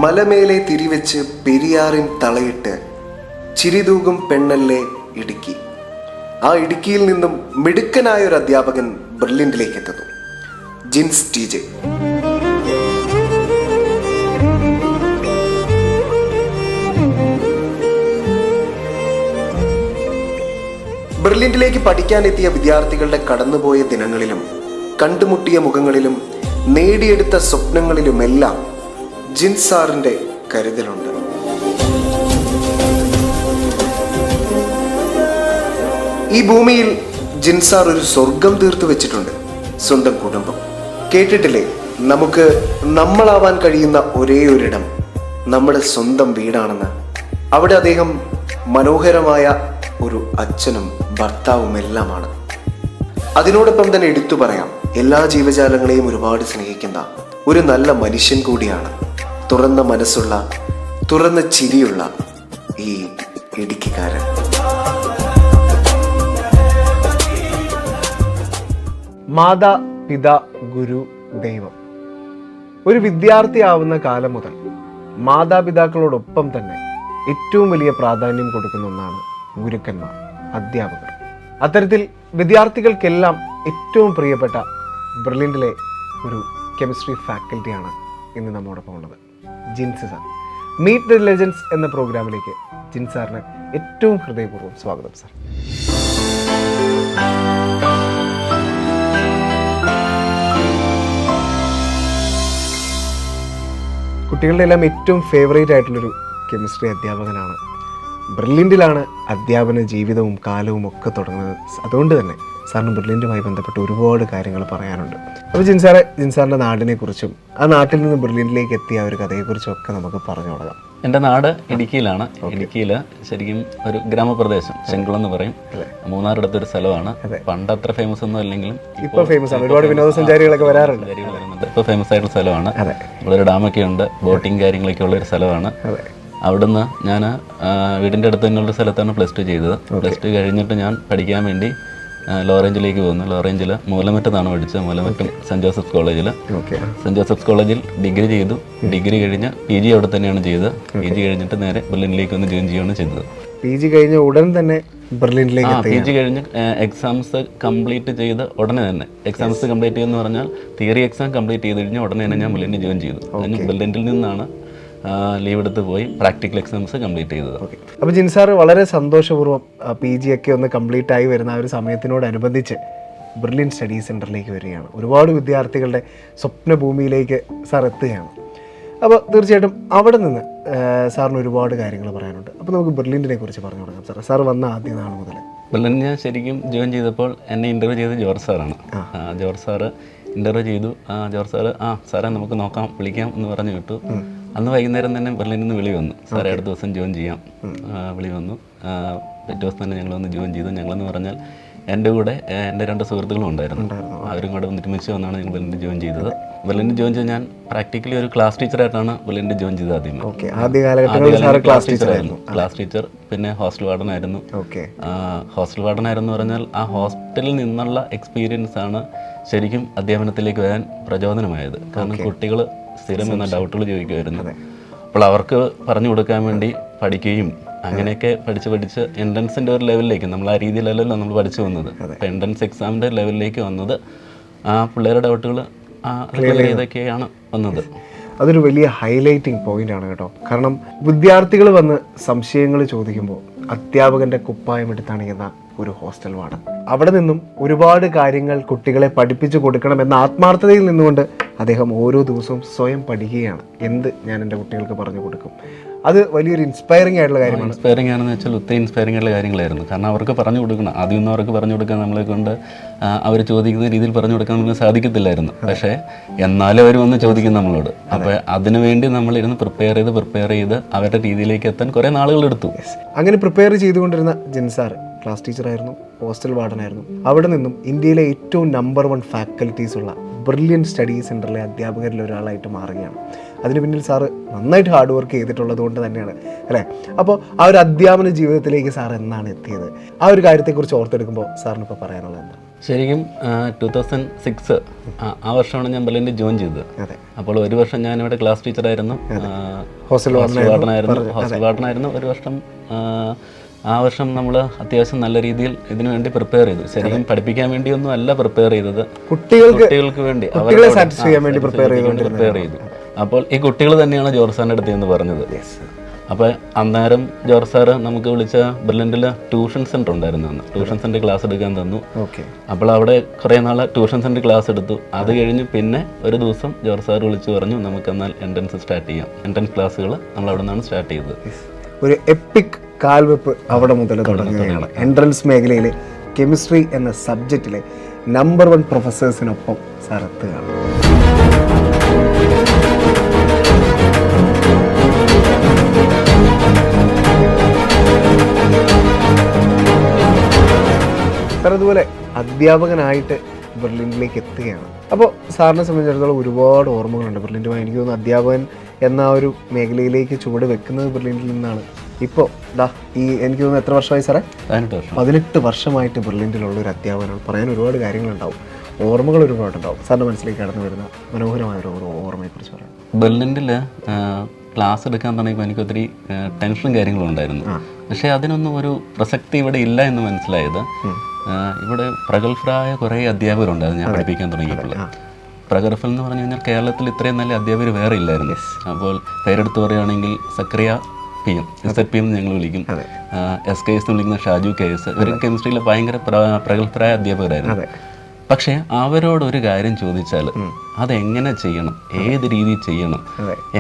മലമേലെ തിരിവെച്ച് പെരിയാറിൻ തളയിട്ട് ചിരിതൂകും പെണ്ണല്ലേ ഇടുക്കി. ആ ഇടുക്കിയിൽ നിന്നും മിടുക്കനായ ഒരു അധ്യാപകൻ ബെർലിനിലേക്ക് എത്തുന്നു, ജിൻസ് TJ. ബെർലിനിലേക്ക് പഠിക്കാനെത്തിയ വിദ്യാർത്ഥികളുടെ കടന്നുപോയ ദിനങ്ങളിലും കണ്ടുമുട്ടിയ മുഖങ്ങളിലും നേടിയെടുത്ത സ്വപ്നങ്ങളിലുമെല്ലാം ജിൻസ് സാറിന്റെ കരുതലുണ്ട്. ഈ ഭൂമിയിൽ ജിൻസ് സാർ ഒരു സ്വർഗം തീർത്തു വെച്ചിട്ടുണ്ട്, സ്വന്തം കുടുംബം. കേട്ടിട്ടില്ലേ, നമുക്ക് നമ്മളാവാൻ കഴിയുന്ന ഒരേ ഒരിടം നമ്മുടെ സ്വന്തം വീടാണെന്ന്. അവിടെ അദ്ദേഹം മനോഹരമായ ഒരു അച്ഛനും ഭർത്താവും എല്ലാമാണ്. അതിനോടൊപ്പം തന്നെ എടുത്തു പറയാം, എല്ലാ ജീവജാലങ്ങളെയും ഒരുപാട് സ്നേഹിക്കുന്ന ഒരു നല്ല മനുഷ്യൻ കൂടിയാണ്. തുറന്ന മനസ്സുള്ള, തുറന്ന ചിരിയുള്ള ഈ ഇടുക്കിക്കാരൻ. മാതാ പിതാ ഗുരു ദൈവം. ഒരു വിദ്യാർത്ഥിയാവുന്ന കാലം മുതൽ മാതാപിതാക്കളോടൊപ്പം തന്നെ ഏറ്റവും വലിയ പ്രാധാന്യം കൊടുക്കുന്ന ഒന്നാണ് ഗുരുക്കന്മാർ, അധ്യാപകർ. അത്തരത്തിൽ വിദ്യാർത്ഥികൾക്കെല്ലാം ഏറ്റവും പ്രിയപ്പെട്ട ബെർലിനിലെ ഒരു കെമിസ്ട്രി ഫാക്കൽറ്റിയാണ് ഇന്ന് നമ്മോടൊപ്പം ഉള്ളത്, Jins sir. Meet the legends എന്ന പ്രോഗ്രാമിലേക്ക് ജിൻസ് സാറിന് ഏറ്റവും ഹൃദയപൂർവ്വം സ്വാഗതം സാർ. കുട്ടികളുടെ എല്ലാം ഏറ്റവും ഫേവറേറ്റ് ആയിട്ടുള്ളൊരു കെമിസ്ട്രി അധ്യാപകനാണ്. ബെർലിനിലാണ് അധ്യാപന ജീവിതവും കാലവും ഒക്കെ തുടങ്ങുന്നത്. അതുകൊണ്ട് തന്നെ സാറിന് ബെർലിനുമായി ബന്ധപ്പെട്ട് ഒരുപാട് കാര്യങ്ങൾ പറയാനുണ്ട്. അപ്പോൾ ജിൻസാറിൻ്റെ നാടിനെ കുറിച്ചും ആ നാട്ടിൽ നിന്ന് ബെർലിനിലേക്ക് എത്തിയ ഒരു കഥയെക്കുറിച്ചും ഒക്കെ നമുക്ക് പറഞ്ഞു തുടങ്ങാം. എൻ്റെ നാട് ഇടുക്കിയിലാണ്. ഇടുക്കിയിൽ ശരിക്കും ഒരു ഗ്രാമപ്രദേശം, ചെങ്കുളം എന്ന് പറയും. മൂന്നാറിടത്തൊരു സ്ഥലമാണ്. പണ്ട് അത്ര ഫേമസ് ഒന്നും അല്ലെങ്കിലും ഇപ്പോൾ ഫേമസ് ആണ്. ഒരുപാട് വിനോദസഞ്ചാരികളൊക്കെ വരാറുണ്ട്. ഇപ്പോൾ ഫേമസ് ആയിട്ടുള്ള സ്ഥലമാണ്. നമ്മളൊരു ഡാമൊക്കെ ഉണ്ട്, ബോട്ടിങ് കാര്യങ്ങളൊക്കെ ഉള്ള ഒരു സ്ഥലമാണ്. അവിടുന്ന് ഞാൻ വീടിൻ്റെ അടുത്ത് തന്നെയുള്ള സ്ഥലത്താണ് +2 ചെയ്തത്. +2 കഴിഞ്ഞിട്ട് ഞാൻ പഠിക്കാൻ വേണ്ടി ലോറേഞ്ചിലേക്ക് പോകുന്നു. ലോറേഞ്ചിൽ മൂലമറ്റത്താണ് പഠിച്ചത്. മൂലമറ്റം സെൻറ്റ് ജോസഫ്സ് കോളേജിൽ. സെൻറ്റ് ജോസഫ്സ് കോളേജിൽ ഡിഗ്രി ചെയ്തു. ഡിഗ്രി കഴിഞ്ഞ് PG അവിടെ തന്നെയാണ് ചെയ്തത്. PG കഴിഞ്ഞിട്ട് നേരെ ബെർലിനിലേക്ക് ഒന്ന് ജോയിൻ ചെയ്യുകയാണ് ചെയ്തത്. PG കഴിഞ്ഞ ഉടൻ തന്നെ ബെർലിനിലേക്ക് PG കഴിഞ്ഞ് എക്സാംസ് കംപ്ലീറ്റ് ചെയ്ത് ഉടനെ തന്നെ, എക്സാംസ് കംപ്ലീറ്റ് ചെയ്യുമെന്ന് പറഞ്ഞാൽ തിയറി എക്സാം കംപ്ലീറ്റ് ചെയ്ത് കഴിഞ്ഞാൽ ഉടനെ തന്നെ ഞാൻ ബെർലിനിൽ ജോയിൻ ചെയ്തു. അതിന് ബെർലിനിൽ നിന്നാണ് ലീവ് എടുത്ത് പോയി പ്രാക്ടിക്കൽ എക്സാംസ് കംപ്ലീറ്റ് ചെയ്തത്. അപ്പോൾ ജിൻസാർ വളരെ സന്തോഷപൂർവ്വം PG ഒക്കെ ഒന്ന് കംപ്ലീറ്റ് ആയി വരുന്ന ആ ഒരു സമയത്തിനോടനുബന്ധിച്ച് ബെർലിൻ സ്റ്റഡി സെൻറ്ററിലേക്ക് വരികയാണ്. ഒരുപാട് വിദ്യാർത്ഥികളുടെ സ്വപ്നഭൂമിയിലേക്ക് സാർ എത്തുകയാണ്. അപ്പോൾ തീർച്ചയായിട്ടും അവിടെ നിന്ന് സാറിന് ഒരുപാട് കാര്യങ്ങൾ പറയാനുണ്ട്. അപ്പോൾ നമുക്ക് ബെർലിനെ കുറിച്ച് പറഞ്ഞു തുടങ്ങാം. സാർ വന്ന ആദ്യ നാൾ മുതൽ ബെർലിൻ ഞാൻ ശരിക്കും ജോയിൻ ചെയ്തപ്പോൾ എന്നെ ഇൻ്റർവ്യൂ ചെയ്ത് ജോർജ് സാറാണ്. ജോർജ് സാറ് ഇൻ്റർവ്യൂ ചെയ്തു. ജോർജ് സാറ് സാറേ നമുക്ക് നോക്കാം, വിളിക്കാം എന്ന് പറഞ്ഞു വിട്ടു. അന്ന് വൈകുന്നേരം തന്നെ ബെർലിനിൽ നിന്ന് വിളി വന്നു, സാറേ അടുത്ത ദിവസം ജോയിൻ ചെയ്യാം. വിളി വന്നു. പിറ്റേ ദിവസം തന്നെ ഞങ്ങളൊന്ന് ജോയിൻ ചെയ്തു. ഞങ്ങളെന്ന് പറഞ്ഞാൽ എൻ്റെ കൂടെ എൻ്റെ 2 സുഹൃത്തുക്കളും ഉണ്ടായിരുന്നു. അവരും കൂടെ ഒരുമിച്ച് വന്നാണ് ഞങ്ങൾ ബെർലിനിൽ ജോയിൻ ചെയ്തത്. ബെർലിനിൽ ജോയിൻ ചെയ്ത് ഞാൻ പ്രാക്ടിക്കലി ഒരു ക്ലാസ് ടീച്ചറായിട്ടാണ് ബെർലിനിൽ ജോയിൻ ചെയ്തത്. ക്ലാസ് ടീച്ചർ, പിന്നെ ഹോസ്റ്റൽ വാർഡനായിരുന്നു. ഹോസ്റ്റൽ വാർഡനായിരുന്നു പറഞ്ഞാൽ ആ ഹോസ്റ്റലിൽ നിന്നുള്ള എക്സ്പീരിയൻസ് ആണ് ശരിക്കും അധ്യാപനത്തിലേക്ക് വരാൻ പ്രചോദനമായത്. കാരണം കുട്ടികൾ സ്ഥിരം എന്ന ഡൗട്ടുകൾ ചോദിക്കുമായിരുന്നു. അപ്പോൾ അവർക്ക് പറഞ്ഞു കൊടുക്കാൻ വേണ്ടി പഠിക്കുകയും അങ്ങനെയൊക്കെ പഠിച്ച് എൻട്രൻസിൻ്റെ ഒരു ലെവലിലേക്ക്, നമ്മൾ ആ രീതിയിലല്ലല്ലോ നമ്മൾ പഠിച്ചു വന്നത്. അപ്പോൾ എൻട്രൻസ് എക്സാമിൻ്റെ ലെവലിലേക്ക് വന്നത് ആ പിള്ളേരുടെ ഡൗട്ടുകൾ ക്ലിയർ ചെയ്തൊക്കെയാണ് വന്നത്. അതൊരു വലിയ ഹൈലൈറ്റിംഗ് പോയിന്റ് ആണ് കേട്ടോ. കാരണം വിദ്യാർത്ഥികൾ വന്ന് സംശയങ്ങൾ ചോദിക്കുമ്പോൾ അധ്യാപകൻ്റെ കുപ്പായം എടുത്തണിയുന്ന ഒരു ഹോസ്റ്റൽ വാർഡൻ, അവിടെ നിന്നും ഒരുപാട് കാര്യങ്ങൾ കുട്ടികളെ പഠിപ്പിച്ചു കൊടുക്കണമെന്ന ആത്മാർത്ഥതയിൽ നിന്നുകൊണ്ട് അദ്ദേഹം ഓരോ ദിവസവും സ്വയം പഠിക്കുകയാണ്. എന്ത് ഞാൻ എൻ്റെ കുട്ടികൾക്ക് പറഞ്ഞു കൊടുക്കും. അത് വലിയൊരു ഇൻസ്പയറിംഗ് ആയിട്ടുള്ള കാര്യമാണ്. ഇൻസ്പയറിംഗ് ആണെന്ന് വെച്ചാൽ ഒത്തിരി ഇൻസ്പയറിംഗ് ആയിട്ടുള്ള കാര്യങ്ങളായിരുന്നു. കാരണം അവർക്ക് പറഞ്ഞു കൊടുക്കണം, ആദ്യമൊന്നും അവർക്ക് പറഞ്ഞു കൊടുക്കാൻ നമ്മളെ കൊണ്ട് അവർ ചോദിക്കുന്ന രീതിയിൽ പറഞ്ഞു കൊടുക്കാൻ നമുക്ക് സാധിക്കത്തില്ലായിരുന്നു. പക്ഷേ എന്നാലും അവർ വന്ന് ചോദിക്കും നമ്മളോട്. അപ്പോൾ അതിനുവേണ്ടി നമ്മളിരുന്ന് പ്രിപ്പയർ ചെയ്ത് അവരുടെ രീതിയിലേക്ക് എത്താൻ കുറേ നാളുകളെടുത്തു. അങ്ങനെ പ്രിപ്പയർ ചെയ്തുകൊണ്ടിരുന്ന ജിൻസാർ ക്ലാസ് ടീച്ചറായിരുന്നു, ഹോസ്റ്റൽ വാർഡനായിരുന്നു. അവിടെ നിന്നും ഇന്ത്യയിലെ ഏറ്റവും നമ്പർ 1 ഫാക്കൽറ്റീസ് ഉള്ള ബെർലിൻ സ്റ്റഡി സെൻറ്ററിലെ അധ്യാപകരിൽ ഒരാളായിട്ട് മാറുകയാണ്. അതിന് പിന്നിൽ സാറ് നന്നായിട്ട് ഹാർഡ് വർക്ക് ചെയ്തിട്ടുള്ളത് കൊണ്ട് തന്നെയാണ് അല്ലേ. അപ്പോൾ ആ ഒരു അധ്യാപന ജീവിതത്തിലേക്ക് സാർ എന്നാണ് എത്തിയത്? ആ ഒരു കാര്യത്തെക്കുറിച്ച് ഓർത്തെടുക്കുമ്പോൾ സാറിന് ഇപ്പോൾ പറയാനുള്ളത് എന്താണ്? ശരിക്കും 2006 ആ വർഷമാണ് ഞാൻ ബെർലിനിൽ ജോയിൻ ചെയ്തത്. അതെ. അപ്പോൾ ഒരു വർഷം ഞാനിവിടെ ക്ലാസ് ടീച്ചറായിരുന്നു, ഹോസ്റ്റൽ വാർഡനായിരുന്നു ഒരു വർഷം. ആ വർഷം നമ്മൾ അത്യാവശ്യം നല്ല രീതിയിൽ ഇതിനു വേണ്ടി പ്രിപ്പയർ ചെയ്തു. ശരിക്കും പഠിപ്പിക്കാൻ വേണ്ടിയൊന്നും അല്ല പ്രിപ്പയർ ചെയ്തത്, കുട്ടികൾക്ക് വേണ്ടി പ്രിപ്പയർ ചെയ്തു. അപ്പോൾ ഈ കുട്ടികൾ തന്നെയാണ് ജോർജ് സാറിൻ്റെ അടുത്ത് എന്ന് പറഞ്ഞത്. അപ്പോൾ അന്നേരം ജോർജ് സാറ് നമുക്ക് വിളിച്ച ബെർലിനിൽ ട്യൂഷൻ സെൻറ്റർ ഉണ്ടായിരുന്നു. അന്ന് ട്യൂഷൻ സെൻറ്റർ ക്ലാസ് എടുക്കാൻ തന്നു. അപ്പോൾ അവിടെ കുറേ നാൾ ട്യൂഷൻ സെൻറ്റർ ക്ലാസ് എടുത്തു. അത് കഴിഞ്ഞ് പിന്നെ ഒരു ദിവസം ജോർജ് സാർ വിളിച്ച് പറഞ്ഞു നമുക്കെന്നാൽ എൻട്രൻസ് സ്റ്റാർട്ട് ചെയ്യാം. എൻട്രൻസ് ക്ലാസ്സുകൾ നമ്മൾ അവിടെ നിന്നാണ് സ്റ്റാർട്ട് ചെയ്തത്. ഒരു എപ്പിക് കാൽവെപ്പ് അവിടെ മുതൽ തുടങ്ങുകയാണ്. എൻട്രൻസ് മേഖലയിലെ കെമിസ്ട്രി എന്ന സബ്ജക്റ്റിലെ നമ്പർ 1 പ്രൊഫസേഴ്സിനൊപ്പം സാർ എത്തുകയാണ്. സാർ അതുപോലെ അധ്യാപകനായിട്ട് ബെർലിനിലേക്ക് എത്തുകയാണ്. അപ്പോൾ സാറിനെ സംബന്ധിച്ചിടത്തോളം ഒരുപാട് ഓർമ്മകളുണ്ട് ബെർലിനുമായി. എനിക്ക് തോന്നുന്നു അധ്യാപകൻ എന്ന ഒരു മേഖലയിലേക്ക് ചുവട് വെക്കുന്നത് ബെർലിനിൽ നിന്നാണ്. ഇപ്പോൾ എനിക്ക് തോന്നുന്നു എത്ര വർഷമായി സാറേ? 18 വർഷമായിട്ട് ബെർലിനിലുള്ള ഒരു അധ്യാപകനാണ്. പറയാൻ ഒരുപാട് കാര്യങ്ങളുണ്ടാവും, ഓർമ്മകൾ ഒരുപാടുണ്ടാവും. സാറിൻ്റെ മനസ്സിലേക്ക് കടന്നു വരുന്ന മനോഹരമായ ഒരു ഓർമ്മയെക്കുറിച്ച് പറയാം. ബെർലിനിൽ ക്ലാസ് എടുക്കാൻ തുടങ്ങിയപ്പോൾ എനിക്ക് ഒത്തിരി ടെൻഷനും കാര്യങ്ങളും ഉണ്ടായിരുന്നു. പക്ഷേ അതിനൊന്നും ഒരു പ്രസക്തി ഇവിടെ ഇല്ല എന്ന് മനസ്സിലായത് ഇവിടെ പ്രഗത്ഭരായ കുറേ അധ്യാപകരുണ്ടായിരുന്നു ഞാൻ പഠിപ്പിക്കാൻ തുടങ്ങിയപ്പോൾ. പ്രഗത്ഭൻ എന്ന് പറഞ്ഞു കഴിഞ്ഞാൽ കേരളത്തിൽ ഇത്രയും നല്ല അധ്യാപകർ വേറെ ഇല്ലായിരുന്നു. അപ്പോൾ പേരെടുത്ത് പറയുകയാണെങ്കിൽ സക്രിയ PM, SPM എന്ന് ഞങ്ങൾ വിളിക്കും, SKS എന്ന് വിളിക്കുന്ന ഷാജു KS. ഇവർ കെമിസ്ട്രിയിലെ ഭയങ്കര പ്രഗത്ഭരായ അധ്യാപകരായിരുന്നു. പക്ഷേ അവരോടൊരു കാര്യം ചോദിച്ചാൽ അതെങ്ങനെ ചെയ്യണം, ഏത് രീതിയിൽ ചെയ്യണം,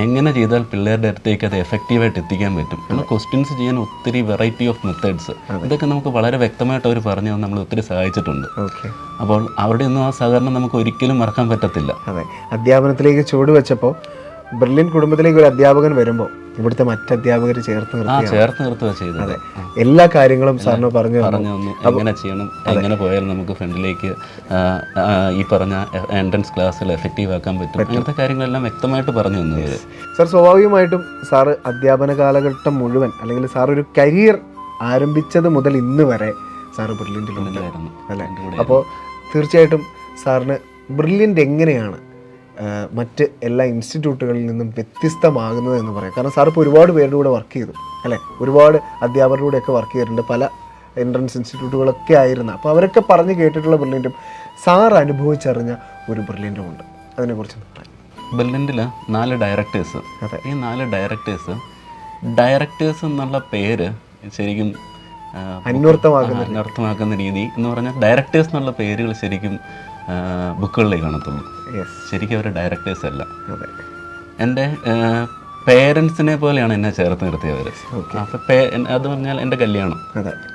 എങ്ങനെ ചെയ്താൽ പിള്ളേരുടെ അടുത്തേക്ക് അത് എഫക്റ്റീവായിട്ട് എത്തിക്കാൻ പറ്റും എന്ന ക്വസ്റ്റ്യൻസ് ചെയ്യാൻ ഒത്തിരി വെറൈറ്റി ഓഫ് മെത്തേഡ്സ് ഇതൊക്കെ നമുക്ക് വളരെ വ്യക്തമായിട്ട് അവർ പറഞ്ഞു തന്നെ നമ്മൾ ഒത്തിരി സഹായിച്ചിട്ടുണ്ട്. അപ്പോൾ അവരുടെ ഒന്നും ആ സഹകരണം നമുക്ക് ഒരിക്കലും മറക്കാൻ പറ്റത്തില്ല. അതെ, അധ്യാപനത്തിലേക്ക് ചുവട് വെച്ചപ്പോൾ ബെർലിൻ കുടുംബത്തിലേക്ക് ഒരു അധ്യാപകൻ വരുമ്പോൾ ഇവിടുത്തെ മറ്റധ്യാപകർ ചേർത്ത് നിർത്തുക ചെയ്തത്. എല്ലാ കാര്യങ്ങളും സാറിന് പറഞ്ഞു തന്നു, എങ്ങനെ ചെയ്യണം, എങ്ങനെ പോയാൽ നമുക്ക് ഫ്രണ്ടിലേക്ക് ഈ പറഞ്ഞ എൻട്രൻസ് ക്ലാസ്സിൽ എഫക്റ്റീവ് ആക്കാൻ പറ്റും, അങ്ങനത്തെ കാര്യങ്ങളെല്ലാം വ്യക്തമായിട്ട് പറഞ്ഞു തന്നത്. സാർ സ്വാഭാവികമായിട്ടും സാറ് അധ്യാപന കാലഘട്ടം മുഴുവൻ അല്ലെങ്കിൽ സാർ ഒരു കരിയർ ആരംഭിച്ചത് മുതൽ ഇന്ന് വരെ സാറ് ബ്രില്യൻ്റിലുണ്ടായിരുന്നു അല്ലേ? അപ്പോൾ തീർച്ചയായിട്ടും സാറിന് ബ്രില്യൻ്റ് എങ്ങനെയാണ് മറ്റ് എല്ലാ ഇൻസ്റ്റിറ്റ്യൂട്ടുകളിൽ നിന്നും വ്യത്യസ്തമാകുന്നത് എന്ന് പറയാം. കാരണം സാർ ഇപ്പോൾ ഒരുപാട് പേരുടെ കൂടെ വർക്ക് ചെയ്തു അല്ലേ, ഒരുപാട് അധ്യാപകരുടെ കൂടെയൊക്കെ വർക്ക് ചെയ്തിട്ടുണ്ട്, പല എൻട്രൻസ് ഇൻസ്റ്റിറ്റ്യൂട്ടുകളൊക്കെ ആയിരുന്നു. അപ്പോൾ അവരൊക്കെ പറഞ്ഞ് കേട്ടിട്ടുള്ള ബ്രില്യൻറ്റും സാർ അനുഭവിച്ചറിഞ്ഞ ഒരു ബ്രില്യൻറ്റും ഉണ്ട്, അതിനെക്കുറിച്ച് പറയാം. ബ്രില്യൻറ്റിൽ 4 ഡയറക്ടേഴ്സ്. ഈ 4 ഡയറക്ടേഴ്സ് എന്നുള്ള പേര് ശരിക്കും അന്വർത്ഥമാക്കുന്ന രീതി എന്ന് പറഞ്ഞാൽ ഡയറക്ടേഴ്സ് എന്നുള്ള പേരുകൾ ശരിക്കും ബുക്കുകളിലേക്ക് കാണത്തുള്ളൂ. ശരിക്കും അവർ ഡയറക്ടേഴ്സ് അല്ല. എൻ്റെ പേരൻസിനെ പോലെയാണ് എന്നെ ചേർത്ത് നിർത്തിയവർ. അപ്പം അത് പറഞ്ഞാൽ എൻ്റെ കല്യാണം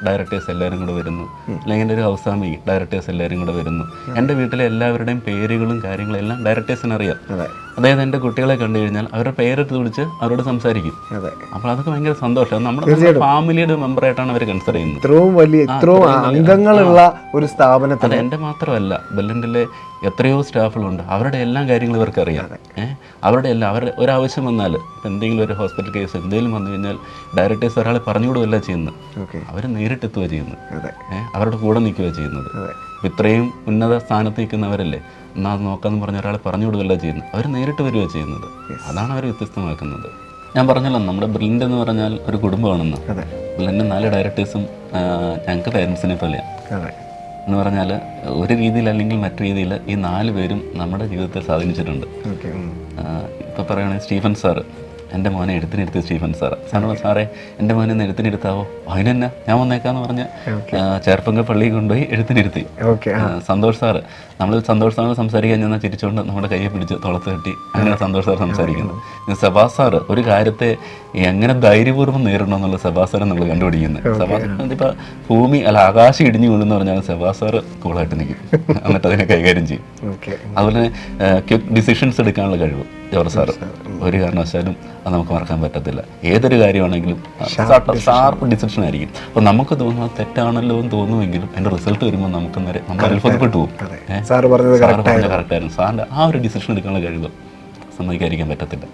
ഡയറക്ടേഴ്സ് എല്ലാവരും കൂടെ വരുന്നു, അല്ലെങ്കിൽ എൻ്റെ ഒരു ഹൗസ് വാമിങ് ഡയറക്ടേഴ്സ് എല്ലാവരും കൂടെ വരുന്നു. എൻ്റെ വീട്ടിലെ എല്ലാവരുടെയും പേരുകളും കാര്യങ്ങളും എല്ലാം ഡയറക്ടേഴ്സിന് അറിയാം. അതായത് എൻ്റെ കുട്ടികളെ കണ്ടു കഴിഞ്ഞാൽ അവരുടെ പേരെടുത്ത് വിളിച്ച് അവരോട് സംസാരിക്കും. അപ്പോൾ അതൊക്കെ ഭയങ്കര സന്തോഷം. നമ്മുടെ ഫാമിലിയുടെ മെമ്പറായിട്ടാണ് അവർ കൺസിഡർ ചെയ്യുന്നത്. ഇത്രയും അംഗങ്ങളുള്ള ഒരു സ്ഥാപനത്തിൽ അത് എൻ്റെ മാത്രമല്ല, ബെർലിനിലെ എത്രയോ സ്റ്റാഫുകളുണ്ട്, അവരുടെ എല്ലാ കാര്യങ്ങളും ഇവർക്ക് അറിയാം. അവരുടെ ഒരാവശ്യം വന്നാൽ ഇപ്പം എന്തെങ്കിലും ഒരു ഹോസ്പിറ്റൽ കേസ് എന്തെങ്കിലും വന്നു കഴിഞ്ഞാൽ ഡയറക്ടേഴ്സ് ഒരാളെ പറഞ്ഞുകൊടുകയല്ല ചെയ്യുന്നത്, അവർ നേരിട്ടെത്തുക ചെയ്യുന്നത്, അവരുടെ കൂടെ നിൽക്കുക ചെയ്യുന്നത്. ഇത്രയും ഉന്നത സ്ഥാനത്ത് നിൽക്കുന്നവരല്ലേ, എന്നാൽ അത് നോക്കാമെന്ന് പറഞ്ഞ ഒരാളെ പറഞ്ഞു കൊടുക്കുകയല്ല ചെയ്യുന്നത്, അവർ നേരിട്ട് വരിക ചെയ്യുന്നത്. അതാണ് അവർ വ്യത്യസ്തമാക്കുന്നത്. ഞാൻ പറഞ്ഞല്ലോ നമ്മുടെ ബ്രില്യൻ്റ് എന്ന് പറഞ്ഞാൽ ഒരു കുടുംബമാണെന്ന്. ബ്രില്യൻ്റ് 4 ഡയറക്ടേഴ്സും ഞങ്ങൾക്ക് പേരൻസിനെ പോലെയാണ് എന്ന് പറഞ്ഞാൽ ഒരു രീതിയിൽ അല്ലെങ്കിൽ മറ്റു രീതിയിൽ ഈ 4 പേരും നമ്മുടെ ജീവിതത്തെ സ്വാധീനിച്ചിട്ടുണ്ട്. ഇപ്പോൾ പറയുകയാണെങ്കിൽ സ്റ്റീഫൻ സാറ്, എൻ്റെ മോനെ എഴുത്തിനിരുത്തി സ്റ്റീഫൻ സാറ്. സാറേ എൻ്റെ മോനെ ഒന്ന് എഴുത്തിനിരുത്താവോ? അതിനെന്നാ ഞാൻ വന്നേക്കാന്ന് പറഞ്ഞ് ചേർപ്പങ്ക പള്ളിയിൽ കൊണ്ടുപോയി എഴുത്തിനിരുത്തി. സന്തോഷ് സാറ്, നമ്മൾ സന്തോഷ് സാറ് സംസാരിക്കാൻ ചെന്നാൽ ചിരിച്ചുകൊണ്ട് നമ്മുടെ കയ്യെ പിടിച്ച് തുളത്ത് കെട്ടി അങ്ങനെ സന്തോഷ് സാർ സംസാരിക്കുന്നത്. സെബാസ് സാറ് ഒരു കാര്യത്തെ എങ്ങനെ ധൈര്യപൂർവ്വം നേരിടണമെന്നുള്ള സെബാസ് സാറെ നമ്മൾ കണ്ടുപിടിക്കുന്നത്. സെബാസ് ഇപ്പോൾ ഭൂമി ആകാശം ഇടിഞ്ഞു കൊള്ളുന്ന പറഞ്ഞാൽ സെബാസ് സാറ് കൂളായിട്ട് നിൽക്കും, എന്നിട്ട് അതിനെ കൈകാര്യം ചെയ്യും. അതുപോലെ ക്വിക്ക് ഡിസിഷൻസ് എടുക്കാനുള്ള കഴിവ് ജോർജ് സാറ് ഒരു കാരണവശാലും അത് നമുക്ക് മറക്കാൻ പറ്റത്തില്ല. ഏതൊരു കാര്യമാണെങ്കിലും ഷാർപ്പ് ഡിസിഷൻ ആയിരിക്കും. അപ്പോൾ നമുക്ക് തോന്നുന്നത് തെറ്റാണല്ലോ എന്ന് തോന്നുമെങ്കിലും അതിൻ്റെ റിസൾട്ട് വരുമ്പോൾ നമുക്ക് നമ്മൾ അത്ഭുതപ്പെട്ടു പോകും. സാറ് പറഞ്ഞത് കറക്റ്റായിരുന്നു. സാറിൻ്റെ ആ ഒരു ഡിസിഷൻ എടുക്കാനുള്ള കഴിവ് സമ്മതിക്കാതിരിക്കാൻ പറ്റത്തില്ല.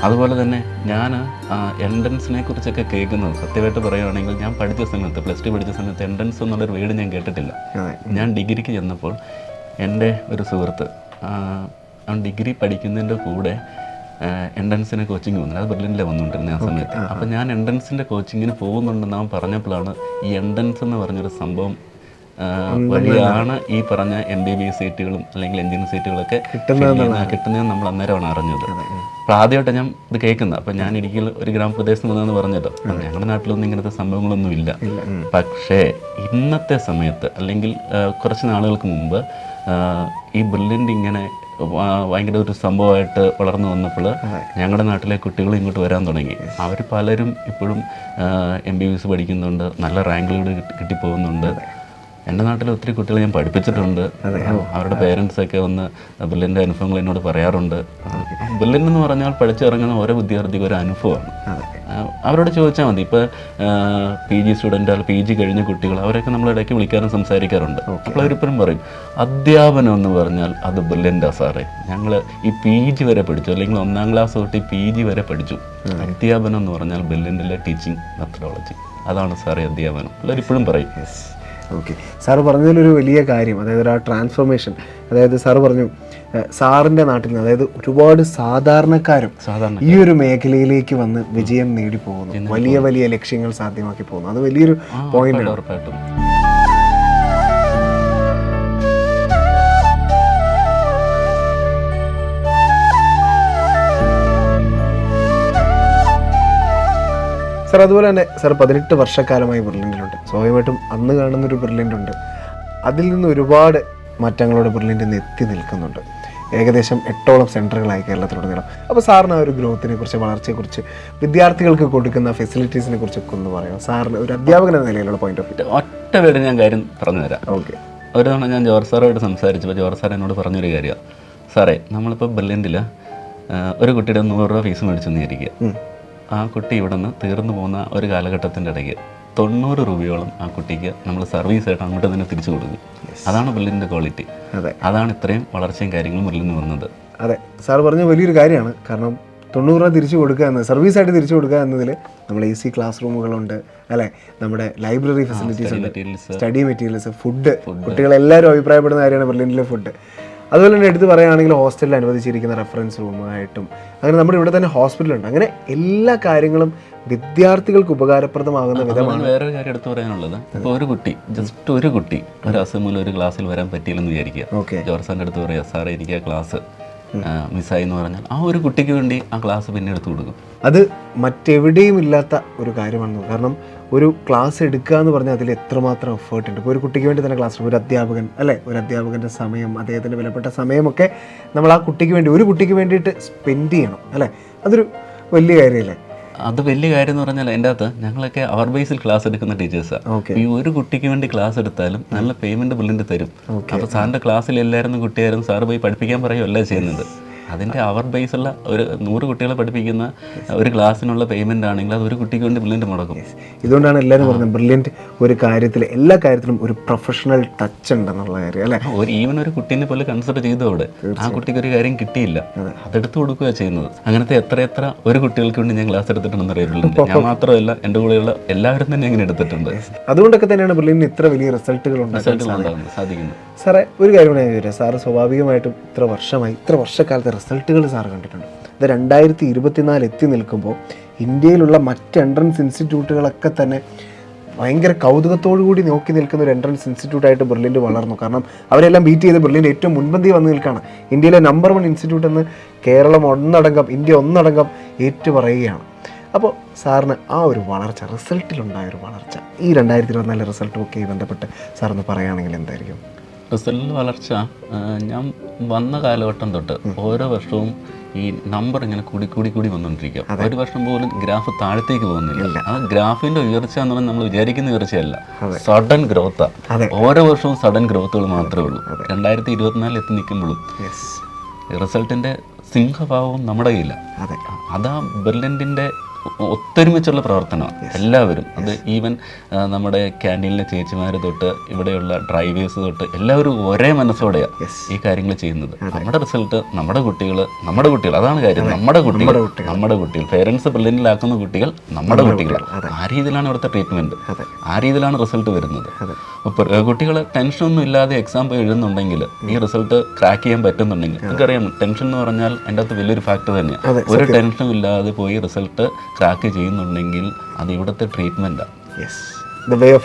അതുപോലെ തന്നെ ഞാൻ എൻട്രൻസിനെ കുറിച്ചൊക്കെ കേൾക്കുന്നത് സത്യമായിട്ട് പറയുകയാണെങ്കിൽ ഞാൻ പഠിച്ച സമയത്ത് +2 പഠിച്ച സമയത്ത് എൻട്രൻസ് എന്നുള്ളൊരു വേർഡ് ഞാൻ കേട്ടിട്ടില്ല. ഞാൻ ഡിഗ്രിക്ക് ചെന്നപ്പോൾ എൻ്റെ ഒരു സുഹൃത്ത് അവൻ ഡിഗ്രി പഠിക്കുന്നതിൻ്റെ കൂടെ എൻട്രൻസിന് കോച്ചിങ് വന്നത്, അത് ബെർലിനിലെ വന്നുകൊണ്ടിരുന്നത് ആ സമയത്ത്. അപ്പം ഞാൻ എൻട്രൻസിൻ്റെ കോച്ചിങ്ങിന് പോകുന്നുണ്ടെന്ന് അവൻ പറഞ്ഞപ്പോഴാണ് ഈ എൻട്രൻസ് എന്ന് പറഞ്ഞൊരു സംഭവം വഴിയാണ് ഈ പറഞ്ഞ MBBS സീറ്റുകളും അല്ലെങ്കിൽ എഞ്ചിനീയറിംഗ് സീറ്റുകളൊക്കെ കിട്ടുന്നതെന്ന് നമ്മൾ അന്നേരമാണ് അറിഞ്ഞത്. അപ്പോൾ ആദ്യമായിട്ട് ഞാൻ ഇത് കേൾക്കുന്നത്. അപ്പം ഞാൻ ഇടുക്കിയിൽ ഒരു ഗ്രാമപ്രദേശത്ത് വന്നതെന്ന് പറഞ്ഞല്ലോ, ഞങ്ങളുടെ നാട്ടിലൊന്നും ഇങ്ങനത്തെ സംഭവങ്ങളൊന്നും ഇല്ല. പക്ഷേ ഇന്നത്തെ സമയത്ത് അല്ലെങ്കിൽ കുറച്ച് നാളുകൾക്ക് മുമ്പ് ഈ ബെർലിൻ്റെ ഇങ്ങനെ ഭയങ്കര ഒരു സംഭവമായിട്ട് വളർന്നു വന്നപ്പോൾ ഞങ്ങളുടെ നാട്ടിലെ കുട്ടികൾ ഇങ്ങോട്ട് വരാൻ തുടങ്ങി. അവർ പലരും ഇപ്പോഴും MBBS പഠിക്കുന്നുണ്ട്, നല്ല റാങ്കുകൾ കിട്ടിപ്പോകുന്നുണ്ട്. എൻ്റെ നാട്ടിൽ ഒത്തിരി കുട്ടികളെ ഞാൻ പഠിപ്പിച്ചിട്ടുണ്ട്. അവരുടെ പേരൻസൊക്കെ വന്ന് ബെർലിൻ്റെ അനുഭവങ്ങൾ എന്നോട് പറയാറുണ്ട്. ബെർലിൻ എന്ന് പറഞ്ഞാൽ പഠിച്ചിറങ്ങുന്ന ഓരോ വിദ്യാർത്ഥിക്കും ഒരു അനുഭവമാണ്. അവരോട് ചോദിച്ചാൽ മതി. ഇപ്പോൾ PG സ്റ്റുഡൻ്റ് PG കഴിഞ്ഞ കുട്ടികൾ അവരൊക്കെ നമ്മൾ ഇടയ്ക്ക് വിളിക്കാനും സംസാരിക്കാറുണ്ട്. അപ്പോൾ അവരിപ്പോഴും പറയും അധ്യാപനം എന്ന് പറഞ്ഞാൽ അത് ബെർലിൻ്റെ സാറേ, ഞങ്ങൾ ഈ PG വരെ പഠിച്ചു, അല്ലെങ്കിൽ 1ാം ക്ലാസ് തൊട്ട് PG വരെ പഠിച്ചു. അധ്യാപനം എന്ന് പറഞ്ഞാൽ ബെർലിൻ്റെ ടീച്ചിങ് മെത്തഡോളജി, അതാണ് സാറേ അധ്യാപനം. എല്ലാവരിപ്പോഴും പറയും. ഓക്കെ, സാറ് പറഞ്ഞതിലൊരു വലിയ കാര്യം, അതായത് ആ ട്രാൻസ്ഫോർമേഷൻ, അതായത് സാറ് പറഞ്ഞു സാറിൻ്റെ നാട്ടിൽ നിന്ന്, അതായത് ഒരുപാട് സാധാരണക്കാരും ഈ ഒരു മേഖലയിലേക്ക് വന്ന് വിജയം നേടി പോകുന്നു, വലിയ വലിയ ലക്ഷ്യങ്ങൾ സാധ്യമാക്കി പോകുന്നു. അത് വലിയൊരു പോയിന്റ്. ഉറപ്പായിട്ടും സാർ അതുപോലെ തന്നെ സാർ 18 വർഷക്കാലമായി ബെർലിനിലുണ്ട്. സ്വാഭാവികമായിട്ടും അന്ന് കാണുന്നൊരു ബെർലിനുണ്ട്, അതിൽ നിന്ന് ഒരുപാട് മാറ്റങ്ങളോടെ ബെർലിൻ്റെ എത്തി നിൽക്കുന്നുണ്ട്. ഏകദേശം 8ഓളം സെൻറ്ററുകളായി കേരളത്തിലുടനീളം. അപ്പോൾ സാറിന് ആ ഒരു ഗ്രോത്തിനെ കുറിച്ച്, വളർച്ചയെക്കുറിച്ച്, വിദ്യാർത്ഥികൾക്ക് കൊടുക്കുന്ന ഫെസിലിറ്റീസിനെ കുറിച്ചൊക്കെ ഒന്ന് പറയാം, സാറിന് ഒരു അധ്യാപകൻ എന്ന നിലയിലുള്ള പോയിന്റ് ഓഫ് വ്യൂ. ഒറ്റ പേര് ഞാൻ കാര്യം പറഞ്ഞു തരാം. ഓക്കെ, ഒരു തവണ ഞാൻ ജോർജ് സാറുമായിട്ട് സംസാരിച്ചപ്പോൾ ജോർജ് സാർ എന്നോട് പറഞ്ഞൊരു കാര്യമാണ്, സാറേ നമ്മളിപ്പോൾ ബെർലിനിൽ ഒരു കുട്ടിയുടെ 100 രൂപ ഫീസ് മേടിച്ചെന്ന് വിചാരിക്കുക. ആ കുട്ടി ഇവിടെ നിന്ന് തീർന്നു പോകുന്ന ഒരു കാലഘട്ടത്തിൻ്റെ ഇടയ്ക്ക് 90 രൂപയോളം ആ കുട്ടിക്ക് നമ്മൾ സർവീസായിട്ട് അങ്ങോട്ട് തന്നെ തിരിച്ചു കൊടുക്കും. അതാണ് ബെർലിൻ്റെ ക്വാളിറ്റി. അതാണ് ഇത്രയും വളർച്ചയും കാര്യങ്ങളും ബെർലിന് വന്നത്. അതെ, സാർ പറഞ്ഞ വലിയൊരു കാര്യമാണ്. കാരണം 90 രൂപ തിരിച്ചു കൊടുക്കുക എന്നത്, സർവീസായിട്ട് തിരിച്ചു കൊടുക്കുക എന്നതിൽ നമ്മൾ AC ക്ലാസ് റൂമുകളുണ്ട്, അല്ലേ, നമ്മുടെ ലൈബ്രറി ഫെസിലിറ്റീസ് ഉണ്ട്, സ്റ്റഡി മെറ്റീരിയൽസ്, ഫുഡ്, കുട്ടികളെല്ലാവരും അഭിപ്രായപ്പെടുന്ന കാര്യമാണ് ബെർലിനിലെ ഫുഡ്. അതുപോലെ തന്നെ എടുത്ത് പറയുകയാണെങ്കിൽ ഹോസ്റ്റലിൽ അനുവദിച്ചിരിക്കുന്ന റെഫറൻസ് റൂമായിട്ടും അങ്ങനെ നമ്മുടെ ഇവിടെ തന്നെ ഹോസ്പിറ്റലുണ്ട്. അങ്ങനെ എല്ലാ കാര്യങ്ങളും വിദ്യാർത്ഥികൾക്ക് ഉപകാരപ്രദമാകുന്ന വിധമാണ്. വേറൊരു കാര്യം എടുത്ത് പറയാനുള്ളത്, ഇപ്പോൾ ഒരു കുട്ടി, ജസ്റ്റ് ഒരു കുട്ടി ഒരു അസംബ്ലിയിൽ ഒരു ക്ലാസ്സിൽ വരാൻ പറ്റിയില്ലെന്ന് വിചാരിക്കുക. ജോർജ് സാറിൻ്റെ അടുത്ത് പറയാം, സാറേ എനിക്ക് ആ ക്ലാസ് മിസ്സായി എന്ന് പറഞ്ഞാൽ ആ ഒരു കുട്ടിക്ക് വേണ്ടി ആ ക്ലാസ് പിന്നെ എടുത്തു കൊടുക്കും. അത് മറ്റെവിടെയും ഇല്ലാത്ത ഒരു കാര്യമാണ്. കാരണം ഒരു ക്ലാസ് എടുക്കുക എന്ന് പറഞ്ഞാൽ അതിൽ എത്രമാത്രം എഫേർട്ട് ഉണ്ട്. ഇപ്പോൾ ഒരു കുട്ടിക്ക് വേണ്ടി തന്നെ ക്ലാസ്, ഒരു അധ്യാപകൻ, അല്ലേ, ഒരു അധ്യാപകൻ്റെ സമയം, അദ്ദേഹത്തിൻ്റെ വിലപ്പെട്ട സമയമൊക്കെ നമ്മൾ ആ കുട്ടിക്ക് വേണ്ടി, ഒരു കുട്ടിക്ക് വേണ്ടിയിട്ട് സ്പെൻഡ് ചെയ്യണം, അല്ലേ, അതൊരു വലിയ കാര്യമല്ലേ. അത് വലിയ കാര്യം എന്ന് പറഞ്ഞാൽ എൻ്റെ അകത്ത് ഞങ്ങളൊക്കെ അവർ ബേസിൽ ക്ലാസ് എടുക്കുന്ന ടീച്ചേഴ്സാണ്. ഈ ഒരു കുട്ടിക്ക് വേണ്ടി ക്ലാസ് എടുത്താലും നല്ല പേയ്മെൻറ്റ് ബില്ലിൻ്റെ തരും. അപ്പോൾ സാറിൻ്റെ ക്ലാസ്സിൽ എല്ലാവരും കുട്ടിയായിരുന്നു, സാറ് പോയി പഠിപ്പിക്കാൻ പറയുകയല്ല ചെയ്യുന്നത്. അതിൻ്റെ അവർ ബേസുള്ള ഒരു 100 കുട്ടികളെ പഠിപ്പിക്കുന്ന ഒരു ക്ലാസ്സിനുള്ള പേയ്മെൻ്റ് ആണെങ്കിൽ അത് ഒരു കുട്ടിക്ക് വേണ്ടി ബ്രില്യൻ്റ് മുടക്കും. ഇതുകൊണ്ടാണ് എല്ലാവരും പറഞ്ഞത് ബ്രില്യൻ്റ് ഒരു കാര്യത്തിൽ, എല്ലാ കാര്യത്തിലും ഒരു പ്രൊഫഷണൽ ടച്ച് ഉണ്ടെന്നുള്ള കാര്യം, അല്ലേ. ഈവൻ ഒരു കുട്ടീനെ പോലെ കൺസിഡർ ചെയ്തോടെ ആ കുട്ടിക്ക് ഒരു കാര്യം കിട്ടിയില്ല, അതെടുത്ത് കൊടുക്കുകയാണ് ചെയ്യുന്നത്. അങ്ങനത്തെ എത്ര ഒരു കുട്ടികൾക്ക് വേണ്ടി ഞാൻ ക്ലാസ് എടുത്തിട്ടുണ്ടെന്ന് അറിയിട്ടുണ്ട്. ഞാൻ മാത്രമല്ല, എൻ്റെ കൂടെയുള്ള എല്ലാവരും തന്നെ അങ്ങനെ എടുത്തിട്ടുണ്ട്. അതുകൊണ്ടൊക്കെ തന്നെയാണ് ബ്രില്യൻ്റ് ഇത്ര വലിയ റിസൾട്ടുകൾ സാധിക്കുന്നത്. സാറേ ഒരു കാര്യം കൂടെ ഞാൻ ചോദിക്കാം, സാറ് സ്വാഭാവികമായിട്ടും ഇത്ര വർഷമായി, ഇത്ര വർഷക്കാലത്തെ റിസൾട്ടുകൾ സാറ് കണ്ടിട്ടുണ്ട്. ഇത് 2024 എത്തി നിൽക്കുമ്പോൾ ഇന്ത്യയിലുള്ള മറ്റ് എൻട്രൻസ് ഇൻസ്റ്റിറ്റ്യൂട്ടുകളൊക്കെ തന്നെ ഭയങ്കര കൗതുകത്തോടു കൂടി നോക്കി നിൽക്കുന്ന ഒരു എൻട്രൻസ് ഇൻസ്റ്റിറ്റ്യൂട്ടായിട്ട് ബെർലിൻ്റെ വളർന്നു. കാരണം അവരെല്ലാം ബീറ്റ് ചെയ്ത് ബെർലിൻ്റെ ഏറ്റവും മുൻപന്തി വന്ന് നിൽക്കുകയാണ്. ഇന്ത്യയിലെ നമ്പർ 1 ഇൻസ്റ്റിറ്റ്യൂട്ട് എന്ന് കേരളം ഒന്നടങ്കം, ഇന്ത്യ ഒന്നടങ്കം ഏറ്റു പറയുകയാണ്. അപ്പോൾ സാറിന് ആ ഒരു വളർച്ച, റിസൾട്ടിലുണ്ടായൊരു വളർച്ച, ഈ 2024 റിസൾട്ടുമൊക്കെ ബന്ധപ്പെട്ട് സാറൊന്ന് പറയുകയാണെങ്കിൽ എന്തായിരിക്കും? റിസൾട്ടിൽ വളർച്ച, ഞാൻ വന്ന കാലഘട്ടം തൊട്ട് ഓരോ വർഷവും ഈ നമ്പർ ഇങ്ങനെ കൂടി വന്നുകൊണ്ടിരിക്കുക. ഒരു വർഷം പോലും ഗ്രാഫ് താഴത്തേക്ക് പോകുന്നില്ല. ആ ഗ്രാഫിന്റെ ഉയർച്ച എന്ന് പറഞ്ഞാൽ നമ്മൾ വിചാരിക്കുന്ന ഉയർച്ചയല്ല, സഡൻ ഗ്രോത്താണ്. ഓരോ വർഷവും സഡൻ ഗ്രോത്തുകൾ മാത്രമേ ഉള്ളൂ. 2024 എത്തി നിൽക്കുമ്പോഴും റിസൾട്ടിന്റെ സിംഹഭാവവും നമ്മുടെ കയ്യില്ല. അതാ ബെർലിൻ്റെ ഒത്തൊരുമിച്ചുള്ള പ്രവർത്തനമാണ് എല്ലാവരും. അത് ഈവൻ നമ്മുടെ ക്യാൻറ്റീനിലെ ചേച്ചിമാർ തൊട്ട് ഇവിടെയുള്ള ഡ്രൈവേഴ്സ് തൊട്ട് എല്ലാവരും ഒരേ മനസ്സോടെയാണ് ഈ കാര്യങ്ങൾ ചെയ്യുന്നത്. നമ്മുടെ റിസൾട്ട് നമ്മുടെ കുട്ടികൾ അതാണ് കാര്യം. നമ്മുടെ കുട്ടികൾ പേരൻസ് ബ്രില്യൻ്റിലാക്കുന്ന കുട്ടികൾ നമ്മുടെ കുട്ടികൾ. ആ രീതിയിലാണ് ഇവിടുത്തെ ട്രീറ്റ്മെൻറ്റ്, ആ രീതിയിലാണ് റിസൾട്ട് വരുന്നത്. അപ്പോൾ കുട്ടികൾ ടെൻഷനൊന്നും ഇല്ലാതെ എക്സാം പോയി എഴുതുന്നുണ്ടെങ്കിൽ, ഈ റിസൾട്ട് ക്രാക്ക് ചെയ്യാൻ പറ്റുന്നുണ്ടെങ്കിൽ, നമുക്കറിയാം ടെൻഷൻ എന്ന് പറഞ്ഞാൽ എൻ്റെ അകത്ത് വലിയൊരു ഫാക്ടർ തന്നെയാണ്. ഒരു ടെൻഷനും ഇല്ലാതെ പോയി റിസൾട്ട് ക്രാക്ക് ചെയ്യുന്നുണ്ടെങ്കിൽ അത് ഇവിടുത്തെ ട്രീറ്റ്മെൻറ്റാണ്.